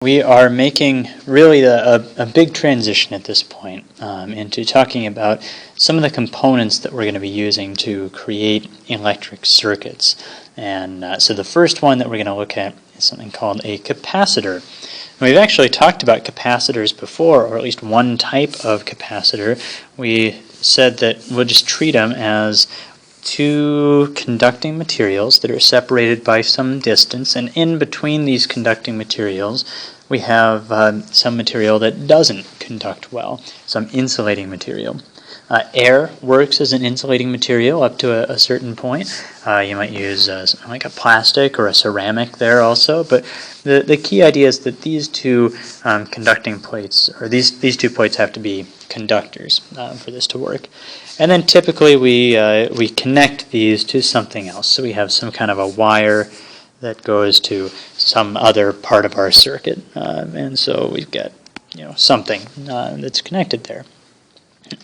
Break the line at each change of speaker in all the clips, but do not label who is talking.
We are making really a big transition at this point into talking about some of the components that we're going to be using to create electric circuits. And so the first one that we're going to look at is something called a capacitor. And we've actually talked about capacitors before, or at least one type of capacitor. We said that we'll just treat them as two conducting materials that are separated by some distance, and in between these conducting materials we have some material that doesn't conduct well, some insulating material. Air works as an insulating material up to a certain point. You might use something like a plastic or a ceramic there also, but the key idea is that these two conducting plates, or these two plates have to be conductors for this to work. And then typically we connect these to something else. So we have some kind of a wire that goes to some other part of our circuit, and so we've got something that's connected there.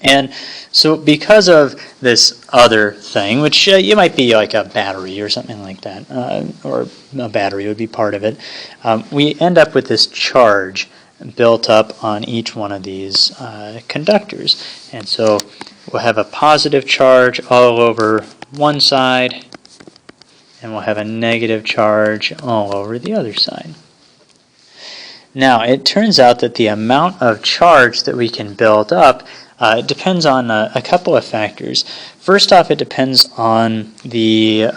And so because of this other thing, which you might be like a battery or something like that, or a battery would be part of it, we end up with this charge built up on each one of these conductors. And so we'll have a positive charge all over one side, and we'll have a negative charge all over the other side. Now, it turns out that the amount of charge that we can build up depends on a couple of factors. First off, it depends on the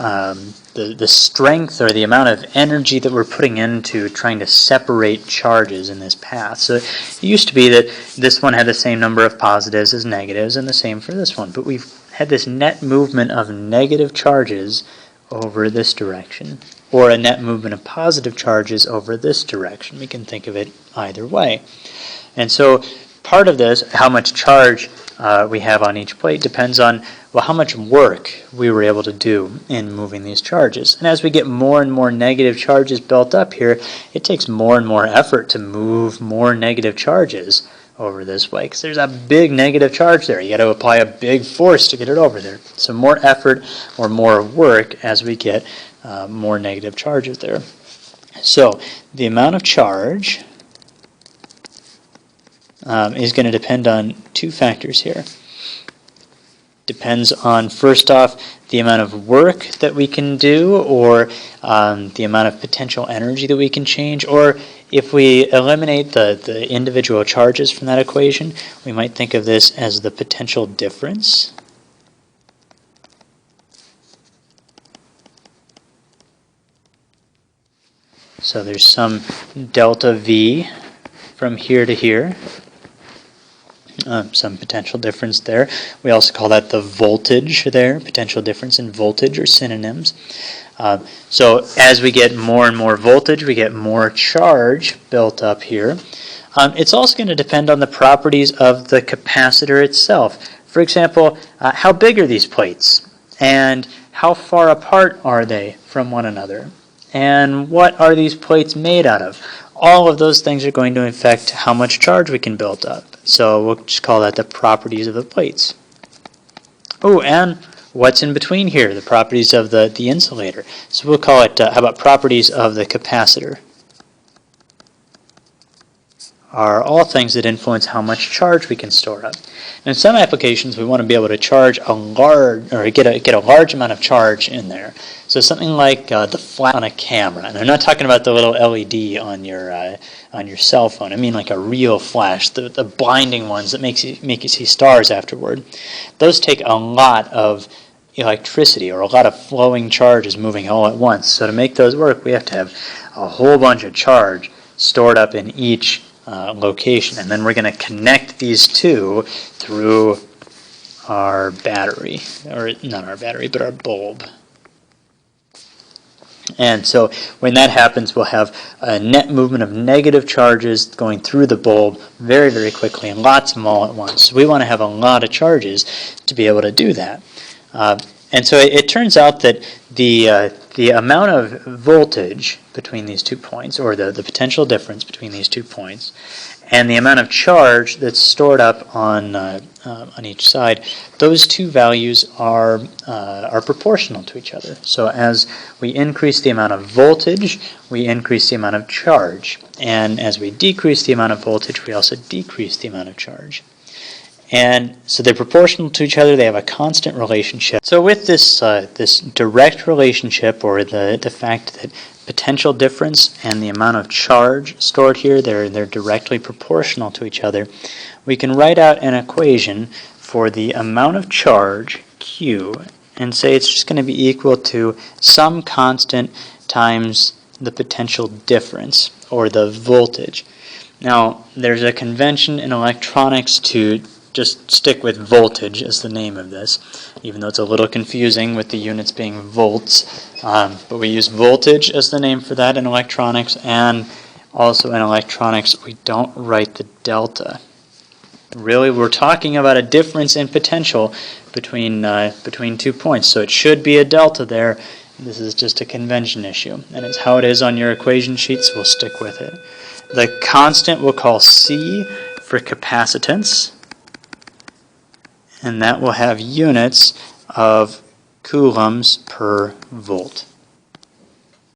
strength or the amount of energy that we're putting into trying to separate charges in this path. So it used to be that this one had the same number of positives as negatives, and the same for this one. But we've had this net movement of negative charges over this direction, or a net movement of positive charges over this direction. We can think of it either way. And so part of this, how much charge we have on each plate, depends on how much work we were able to do in moving these charges. And as we get more and more negative charges built up here, it takes more and more effort to move more negative charges over this way, because there's a big negative charge there. You got to apply a big force to get it over there. So more effort or more work as we get more negative charges there. So the amount of charge is going to depend on two factors here. Depends on, first off, the amount of work that we can do, or the amount of potential energy that we can change, or if we eliminate the individual charges from that equation, we might think of this as the potential difference. So there's some delta V from here to here. Some potential difference there. We also call that the voltage there. Potential difference in voltage are synonyms. So as we get more and more voltage, we get more charge built up here. It's also going to depend on the properties of the capacitor itself. For example, how big are these plates? And how far apart are they from one another? And what are these plates made out of? All of those things are going to affect how much charge we can build up. So we'll just call that the properties of the plates. Oh, and what's in between here? The properties of the insulator. So we'll call it, how about properties of the capacitor? Are all things that influence how much charge we can store up. And in some applications, we want to be able to charge a large, or get a large amount of charge in there. So something like the flash on a camera. And I'm not talking about the little LED on your cell phone. I mean like a real flash, the blinding ones that make you see stars afterward. Those take a lot of electricity, or a lot of flowing charges moving all at once. So to make those work, we have to have a whole bunch of charge stored up in each location, and then we're going to connect these two through our battery, or not our battery, but our bulb. And so when that happens, we'll have a net movement of negative charges going through the bulb very, very quickly, and lots of them all at once. So we want to have a lot of charges to be able to do that. And so it turns out that the amount of voltage between these 2 points, or the potential difference between these 2 points, and the amount of charge that's stored up on each side, those two values are proportional to each other. So as we increase the amount of voltage, we increase the amount of charge. And as we decrease the amount of voltage, we also decrease the amount of charge. And so they're proportional to each other. They have a constant relationship. So with this this direct relationship, or the fact that potential difference and the amount of charge stored here, they're directly proportional to each other, we can write out an equation for the amount of charge, Q, and say it's just going to be equal to some constant times the potential difference, or the voltage. Now, there's a convention in electronics to just stick with voltage as the name of this, even though it's a little confusing with the units being volts. But we use voltage as the name for that in electronics, and also in electronics we don't write the delta. Really, we're talking about a difference in potential between 2 points, so it should be a delta there. This is just a convention issue, and it's how it is on your equation sheet, so we'll stick with it. The constant we'll call C for capacitance, and that will have units of coulombs per volt.